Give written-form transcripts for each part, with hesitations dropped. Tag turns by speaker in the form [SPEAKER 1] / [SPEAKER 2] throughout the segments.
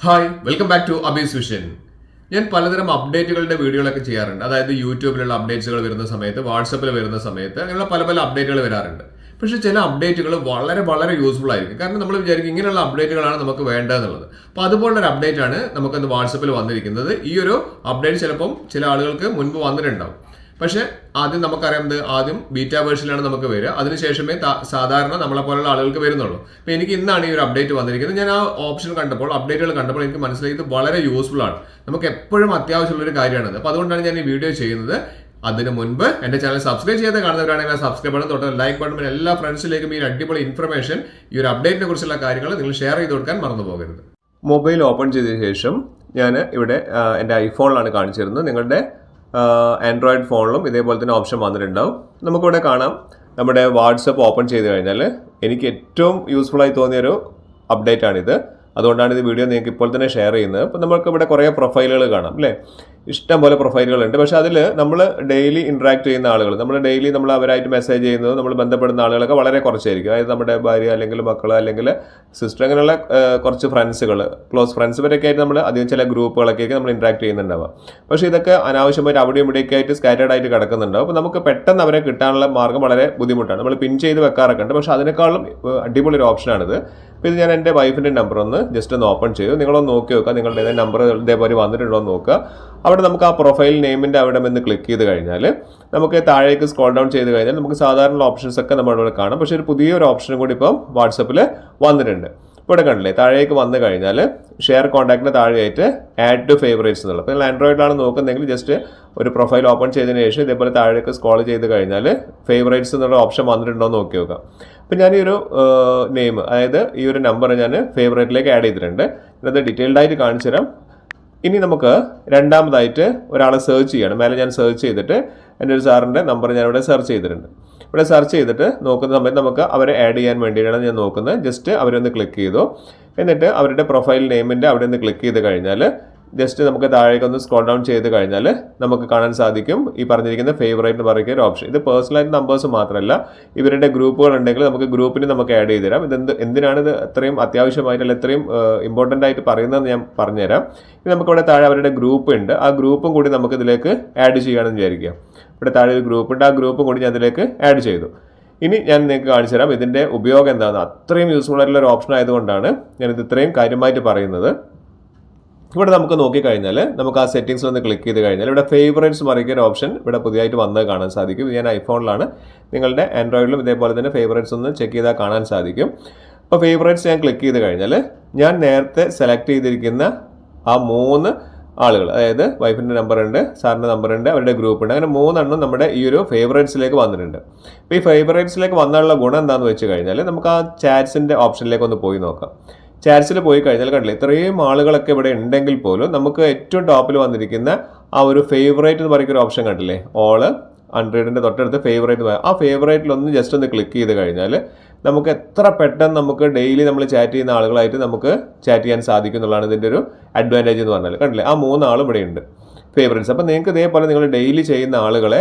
[SPEAKER 1] Hi welcome back to അബീസ് vision. ഞാൻ പലതരം അപ്ഡേറ്റുകളുടെ വീഡിയോകളൊക്കെ ചെയ്യാറുണ്ട്. അതായത് യൂട്യൂബിലുള്ള അപ്ഡേറ്റ്സുകൾ വരുന്ന സമയത്ത്, വാട്സപ്പിൽ വരുന്ന സമയത്ത് അങ്ങനെയുള്ള പല പല അപ്ഡേറ്റുകൾ വരാറുണ്ട്. പക്ഷേ ചില അപ്ഡേറ്റുകൾ വളരെ വളരെ യൂസ്ഫുൾ ആയിരിക്കും. കാരണം നമ്മൾ വിചാരിക്കും ഇങ്ങനെയുള്ള അപ്ഡേറ്റുകളാണ് നമുക്ക് വേണ്ടതെന്നുള്ളത്. അപ്പോൾ അതുപോലൊരു അപ്ഡേറ്റ് ആണ് നമുക്കിന്ന് വാട്സപ്പിൽ വന്നിരിക്കുന്നത്. ഈ ഒരു അപ്ഡേറ്റ് ചിലപ്പം ചില ആളുകൾക്ക് മുൻപ് വന്നിട്ടുണ്ടാവും. പക്ഷേ ആദ്യം നമുക്കറിയാം ആദ്യം ബീറ്റാ വേർഷനിലാണ് നമുക്ക് വരിക. അതിനുശേഷമേ സാധാരണ നമ്മളെ പോലുള്ള ആളുകൾക്ക് വരുന്നുള്ളൂ. അപ്പോൾ എനിക്ക് ഇന്നാണ് ഈ ഒരു അപ്ഡേറ്റ് വന്നിരിക്കുന്നത്. ഞാൻ ആ ഓപ്ഷൻ കണ്ടപ്പോൾ, അപ്ഡേറ്റുകൾ കണ്ടപ്പോൾ എനിക്ക് മനസ്സിലായി ഇത് വളരെ യൂസ്ഫുൾ ആണ്. നമുക്ക് എപ്പോഴും അത്യാവശ്യമുള്ളൊരു കാര്യമാണത്. അപ്പോൾ അതുകൊണ്ടാണ് ഞാൻ ഈ വീഡിയോ ചെയ്യുന്നത്. അതിന് മുൻപ് എൻ്റെ ചാനൽ സബ്സ്ക്രൈബ് ചെയ്ത് കാണുന്നവരാണെങ്കിൽ സബ്സ്ക്രൈബ് ചെയ്യണം, തൊട്ട് ലൈക്ക് ബട്ടൺ, എല്ലാ ഫ്രണ്ട്സിലേക്കും ഈ അടിപൊളി ഇൻഫർമേഷൻ, ഈ ഒരു അപ്ഡേറ്റിനെ കുറിച്ചുള്ള കാര്യങ്ങൾ നിങ്ങൾ ഷെയർ ചെയ്ത് കൊടുക്കാൻ മറന്നു പോകരുത്. മൊബൈൽ ഓപ്പൺ ചെയ്ത ശേഷം ഞാൻ ഇവിടെ എൻ്റെ ഐഫോണിലാണ് കാണിച്ചിരുന്നത്. നിങ്ങളുടെ ആൻഡ്രോയിഡ് ഫോണിലും ഇതേപോലെ തന്നെ ഓപ്ഷൻ വന്നിട്ടുണ്ടാവും. നമുക്കിവിടെ കാണാം, നമ്മുടെ വാട്സപ്പ് ഓപ്പൺ ചെയ്ത് കഴിഞ്ഞാൽ എനിക്ക് ഏറ്റവും യൂസ്ഫുള്ളായി തോന്നിയൊരു അപ്ഡേറ്റ് ആണിത്. അതുകൊണ്ടാണ് ഇത് വീഡിയോ നിങ്ങൾക്ക് ഇപ്പോൾ തന്നെ ഷെയർ ചെയ്യുന്നത്. അപ്പോൾ നമുക്ക് ഇവിടെ കുറേ പ്രൊഫൈലുകൾ കാണാം അല്ലേ, ഇഷ്ടം പോലെ പ്രൊഫൈലുകളുണ്ട്. പക്ഷേ അതിൽ നമ്മൾ ഡെയിലി ഇൻട്രാക്ട് ചെയ്യുന്ന ആളുകൾ, നമ്മൾ ഡെയിലി നമ്മൾ അവരായിട്ട് മെസ്സേജ് ചെയ്യുന്നത്, നമ്മൾ ബന്ധപ്പെടുന്ന ആളുകളൊക്കെ വളരെ കുറച്ചായിരിക്കും. അതായത് നമ്മുടെ ഭാര്യ അല്ലെങ്കിൽ മക്കൾ അല്ലെങ്കിൽ സിസ്റ്റർ, അങ്ങനെയുള്ള കുറച്ച് ഫ്രണ്ട്സുകൾ, ക്ലോസ് ഫ്രണ്ട്സ് വരെയൊക്കെ ആയിട്ട് നമ്മൾ അധികം ചില ഗ്രൂപ്പുകളൊക്കെ നമ്മൾ ഇൻട്രാക്ട് ചെയ്യുന്നുണ്ടാവുക. പക്ഷേ ഇതൊക്കെ അനാവശ്യമായിട്ട് അവിടെയും ഇവിടെയൊക്കെ ആയിട്ട് സ്കാറ്റേഡ് ആയിട്ട് കിടക്കുന്നുണ്ടാവും. അപ്പോൾ നമുക്ക് പെട്ടെന്ന് അവരെ കിട്ടാനുള്ള മാർഗ്ഗം വളരെ ബുദ്ധിമുട്ടാണ്. നമ്മൾ പിൻ ചെയ്ത് വെക്കാറൊക്കെ ഉണ്ട്. പക്ഷേ അതിനേക്കാളും അടിപൊളി ഒരു ഓപ്ഷനാണിത്. അപ്പോൾ ഇത് ഞാൻ എൻ്റെ വൈഫിൻ്റെ നമ്പർ ജസ്റ്റ് ഒന്ന് ഓപ്പൺ ചെയ്തു. നിങ്ങളൊന്ന് നോക്കി നോക്കുക, നിങ്ങളുടെ നമ്പർ ഇതേപോലെ വന്നിട്ടുണ്ടോ എന്ന് നോക്കുക. അവിടെ നമുക്ക് ആ പ്രൊഫൈൽ നെയിമിൻ്റെ അവിടെ നിന്ന് ക്ലിക്ക് ചെയ്ത് കഴിഞ്ഞാൽ നമുക്ക് താഴേക്ക് സ്ക്രോൾ ഡൗൺ ചെയ്ത് കഴിഞ്ഞാൽ നമുക്ക് സാധാരണ ഓപ്ഷൻസ് ഒക്കെ നമ്മളിവിടെ കാണാം. പക്ഷേ ഒരു പുതിയൊരു ഓപ്ഷനും കൂടി ഇപ്പം വാട്സപ്പിൽ വന്നിട്ടുണ്ട്. ഇവിടെ കണ്ടില്ലേ, താഴേക്ക് വന്നു കഴിഞ്ഞാൽ ഷെയർ കോൺടാക്റ്റിന് താഴെയായിട്ട് ആഡ് ടു ഫേവറേറ്റ്സ് എന്നുള്ളത്. അപ്പോൾ നിങ്ങൾ ആൻഡ്രോയിഡിലാണ് നോക്കുന്നതെങ്കിൽ ജസ്റ്റ് ഒരു പ്രൊഫൈൽ ഓപ്പൺ ചെയ്തതിന് ശേഷം ഇതേപോലെ താഴേക്ക് സ്ക്രോൾ ചെയ്ത് കഴിഞ്ഞാൽ ഫേവറേറ്റ്സ് എന്നുള്ള ഓപ്ഷൻ വന്നിട്ടുണ്ടോ എന്ന് നോക്കി നോക്കാം. അപ്പോൾ ഞാൻ ഈ ഒരു നെയിം, അതായത് ഈ ഒരു നമ്പർ ഞാൻ ഫേവറേറ്റിലേക്ക് ആഡ് ചെയ്തിട്ടുണ്ട്. ഇത് ഡീറ്റെയിൽഡ് ആയിട്ട് കാണിച്ചു തരാം. ഇനി നമുക്ക് രണ്ടാമതായിട്ട് ഒരാളെ സെർച്ച് ചെയ്യണം. മേലെ ഞാൻ സെർച്ച് ചെയ്തിട്ട് എൻ്റെ ഒരു സാറിൻ്റെ നമ്പർ ഞാനിവിടെ സെർച്ച് ചെയ്തിട്ടുണ്ട്. ഇവിടെ സെർച്ച് ചെയ്തിട്ട് നോക്കുന്ന സമയത്ത് നമുക്ക് അവരെ ആഡ് ചെയ്യാൻ വേണ്ടിയിട്ടാണ് ഞാൻ നോക്കുന്നത്. ജസ്റ്റ് അവരൊന്ന് ക്ലിക്ക് ചെയ്തു. എന്നിട്ട് അവരുടെ പ്രൊഫൈൽ നെയിമിൻ്റെ അവിടെ ഒന്ന് ക്ലിക്ക് ചെയ്ത് കഴിഞ്ഞാൽ ജസ്റ്റ് നമുക്ക് താഴേക്കൊന്ന് സ്ക്രോൾ ഡൗൺ ചെയ്ത് കഴിഞ്ഞാൽ നമുക്ക് കാണാൻ സാധിക്കും ഈ പറഞ്ഞിരിക്കുന്ന ഫേവറേറ്റ് എന്ന് പറയുന്ന ഒരു ഓപ്ഷൻ. ഇത് പേഴ്സണലായിട്ട് നമ്പേഴ്സ് മാത്രമല്ല, ഇവരുടെ ഗ്രൂപ്പുകൾ ഉണ്ടെങ്കിൽ നമുക്ക് ഗ്രൂപ്പിന് നമുക്ക് ആഡ് ചെയ്ത് തരാം. എന്തിനാണ് ഇത് അത്രയും അത്യാവശ്യമായിട്ട് അല്ലെങ്കിൽ ഇത്രയും ഇമ്പോർട്ടൻ്റ് ആയിട്ട് പറയുന്നതെന്ന് ഞാൻ പറഞ്ഞുതരാം. ഇത് നമുക്കിവിടെ താഴെ അവരുടെ ഗ്രൂപ്പ് ഉണ്ട്. ആ ഗ്രൂപ്പും കൂടി നമുക്ക് ഇതിലേക്ക് ആഡ് ചെയ്യുകയാണെന്ന് വിചാരിക്കുക. ഇവിടെ താഴെ ഒരു ഗ്രൂപ്പ് ഉണ്ട്. ആ ഗ്രൂപ്പും കൂടി ഞാൻ ഇതിലേക്ക് ആഡ് ചെയ്തു. ഇനി ഞാൻ നിങ്ങൾക്ക് കാണിച്ചു തരാം ഇതിൻ്റെ ഉപയോഗം എന്താണെന്ന്. അത്രയും യൂസ്ഫുൾ ആയിട്ടുള്ള ഒരു ഓപ്ഷൻ ആയതുകൊണ്ടാണ് ഞാനിത് ഇത്രയും കാര്യമായിട്ട് പറയുന്നത്. ഇവിടെ നമുക്ക് നോക്കിക്കഴിഞ്ഞാൽ നമുക്ക് ആ സെറ്റിംഗ്സിൽ ഒന്ന് ക്ലിക്ക് ചെയ്ത് കഴിഞ്ഞാൽ ഇവിടെ ഫേവറേറ്റ്സ് മറിക്കുന്ന ഓപ്ഷൻ ഇവിടെ പുതിയതായിട്ട് വന്നത് കാണാൻ സാധിക്കും. ഞാൻ ഐഫോണിലാണ്, നിങ്ങളുടെ ആൻഡ്രോയിഡിലും ഇതേപോലെ തന്നെ ഫേവറേറ്റ്സ് ഒന്ന് ചെക്ക് ചെയ്താൽ കാണാൻ സാധിക്കും. അപ്പോൾ ഫേവറേറ്റ്സ് ഞാൻ ക്ലിക്ക് ചെയ്ത് കഴിഞ്ഞാൽ ഞാൻ നേരത്തെ സെലക്ട് ചെയ്തിരിക്കുന്ന ആ 3 ആളുകൾ, അതായത് വൈഫിൻ്റെ നമ്പർ ഉണ്ട്, സാറിൻ്റെ നമ്പർ ഉണ്ട്, അവരുടെ ഗ്രൂപ്പ് ഉണ്ട്, അങ്ങനെ 3 എണ്ണം നമ്മുടെ ഈ ഒരു ഫേവറേറ്റ്സിലേക്ക് വന്നിട്ടുണ്ട്. അപ്പോൾ ഈ ഫേവറേറ്റ്സിലേക്ക് വന്നുള്ള ഗുണം എന്താണെന്ന് വെച്ച് കഴിഞ്ഞാൽ നമുക്ക് ആ ചാറ്റ്സിൻ്റെ ഓപ്ഷനിലേക്ക് ഒന്ന് പോയി നോക്കാം. ചാറ്റ്സിൽ പോയി കഴിഞ്ഞാൽ കണ്ടില്ലേ, ഇത്രയും ആളുകളൊക്കെ ഇവിടെ ഉണ്ടെങ്കിൽ പോലും നമുക്ക് ഏറ്റവും ടോപ്പിൽ വന്നിരിക്കുന്ന ആ ഒരു ഫേവറേറ്റ് എന്ന് പറയുന്ന ഒരു ഓപ്ഷൻ കണ്ടില്ലേ, ഓള് 100ൻ്റെ തൊട്ടടുത്ത് ഫേവറേറ്റ്, ആ ഫേവറേറ്റിലൊന്ന് ജസ്റ്റ് ഒന്ന് ക്ലിക്ക് ചെയ്ത് കഴിഞ്ഞാൽ നമുക്ക് എത്ര പെട്ടെന്ന് നമുക്ക് ഡെയിലി നമ്മൾ ചാറ്റ് ചെയ്യുന്ന ആളുകളായിട്ട് നമുക്ക് ചാറ്റ് ചെയ്യാൻ സാധിക്കും എന്നുള്ളതാണ് ഇതിൻ്റെ ഒരു അഡ്വാൻറ്റേജ് എന്ന് പറഞ്ഞാൽ. കണ്ടില്ലേ, ആ 3 ആളും ഇവിടെ ഉണ്ട് ഫേവറേറ്റ്സ്. അപ്പോൾ നിങ്ങൾക്ക് ഇതേപോലെ നിങ്ങൾ ഡെയിലി ചെയ്യുന്ന ആളുകളെ,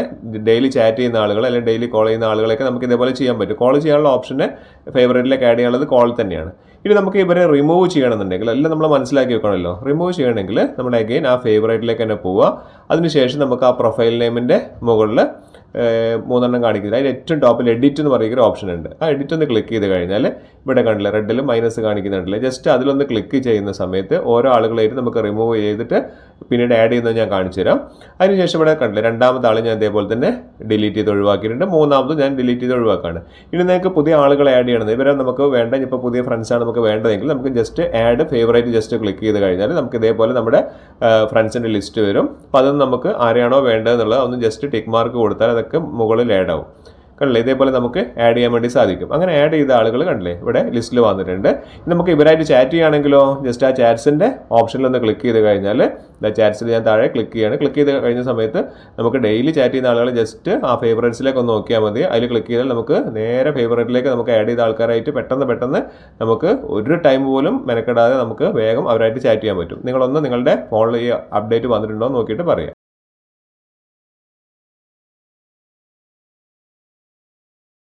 [SPEAKER 1] ഡെയിലി ചാറ്റ് ചെയ്യുന്ന ആളുകളെ അല്ലെങ്കിൽ ഡെയിലി കോൾ ചെയ്യുന്ന ആളുകളെയൊക്കെ നമുക്ക് ഇതേപോലെ ചെയ്യാൻ പറ്റും. കോൾ ചെയ്യാനുള്ള ഓപ്ഷന് ഫേവറേറ്റിലേക്ക് ആഡ് ചെയ്യാനുള്ളത് കോൾ തന്നെയാണ്. ഇനി നമുക്ക് ഇവരെ റിമൂവ് ചെയ്യണമെന്നുണ്ടെങ്കിൽ എല്ലാം നമ്മൾ മനസ്സിലാക്കി വെക്കണമല്ലോ. റിമൂവ് ചെയ്യണമെങ്കിൽ നമ്മൾ അഗെയിൻ ആ ഫേവറേറ്റിലേക്ക് തന്നെ പോവുക. അതിനുശേഷം നമുക്ക് ആ പ്രൊഫൈൽ നെയിമിൻ്റെ മുകളിൽ 3 എണ്ണം കാണിക്കുന്നത് അതിൽ ഏറ്റവും ടോപ്പിൽ എഡിറ്റ് എന്ന് പറയുന്ന ഒരു ഓപ്ഷൻ ഉണ്ട്. ആ എഡിറ്റ് ഒന്ന് ക്ലിക്ക് ചെയ്ത് കഴിഞ്ഞാൽ ഇവിടെ കണ്ടില്ല, റെഡിൽ മൈനസ് കാണിക്കുന്നുണ്ടല്ലേ, ജസ്റ്റ് അതിലൊന്ന് ക്ലിക്ക് ചെയ്യുന്ന സമയത്ത് ഓരോ ആളുകളായിട്ട് നമുക്ക് റിമൂവ് ചെയ്തിട്ട് പിന്നീട് ആഡ് ചെയ്യുന്നത് ഞാൻ കാണിച്ചു തരാം. അതിനുശേഷം ഇവിടെ കണ്ടില്ല, രണ്ടാമത്തെ ആൾ ഞാൻ ഇതേപോലെ തന്നെ ഡിലീറ്റ് ചെയ്ത് ഒഴിവാക്കിയിട്ടുണ്ട്. 3ാമത് ഞാൻ ഡിലീറ്റ് ചെയ്ത് ഒഴിവാക്കാണ്. ഇനി നിങ്ങൾക്ക് പുതിയ ആളുകളെ ആഡ് ചെയ്യണം, ഇവരെ നമുക്ക് വേണ്ട, ഇപ്പോൾ പുതിയ ഫ്രണ്ട്സാണ് നമുക്ക് വേണ്ടതെങ്കിൽ നമുക്ക് just add favourite just click ചെയ്ത് കഴിഞ്ഞാൽ നമുക്ക് ഇതേപോലെ നമ്മുടെ ഫ്രണ്ട്സിൻ്റെ ലിസ്റ്റ് വരും. അപ്പോൾ അതൊന്നും നമുക്ക് ആരെയാണോ വേണ്ടതെന്നുള്ളത് ഒന്ന് ജസ്റ്റ് ടിക്ക് മാർക്ക് കൊടുത്താൽ അതൊക്കെ മുകളിൽ ആഡ് ആവും. കണ്ടില്ലേ, ഇതേപോലെ നമുക്ക് ആഡ് ചെയ്യാൻ വേണ്ടി സാധിക്കും. അങ്ങനെ ആഡ് ചെയ്ത ആളുകൾ കണ്ടില്ലേ ഇവിടെ ലിസ്റ്റിൽ വന്നിട്ടുണ്ട്. നമുക്ക് ഇവരായിട്ട് ചാറ്റ് ചെയ്യുകയാണെങ്കിലോ ജസ്റ്റ് ആ ചാറ്റ്സിൻ്റെ ഓപ്ഷനിലൊന്ന് ക്ലിക്ക് ചെയ്ത് കഴിഞ്ഞാൽ ചാറ്റ്സിൽ ഞാൻ താഴെ ക്ലിക്ക് ചെയ്യാണ്. ക്ലിക്ക് ചെയ്ത് കഴിഞ്ഞ സമയത്ത് നമുക്ക് ഡെയിലി ചാറ്റ് ചെയ്യുന്ന ആളുകൾ ജസ്റ്റ് ആ ഫേവറേറ്റ്സിലേക്ക് ഒന്ന് നോക്കിയാൽ മതി. അതിൽ ക്ലിക്ക് ചെയ്താൽ നമുക്ക് നേരെ ഫേവറേറ്റിലേക്ക് നമുക്ക് ആഡ് ചെയ്ത ആൾക്കാരായിട്ട് പെട്ടെന്ന് നമുക്ക് ഒരു ടൈം പോലും മെനക്കെടാതെ നമുക്ക് വേഗം അവരായിട്ട് ചാറ്റ് ചെയ്യാൻ പറ്റും. നിങ്ങളൊന്ന് നിങ്ങളുടെ ഫോണിൽ ഈ അപ്ഡേറ്റ് വന്നിട്ടുണ്ടോ എന്ന് നോക്കിയിട്ട് പറയാം.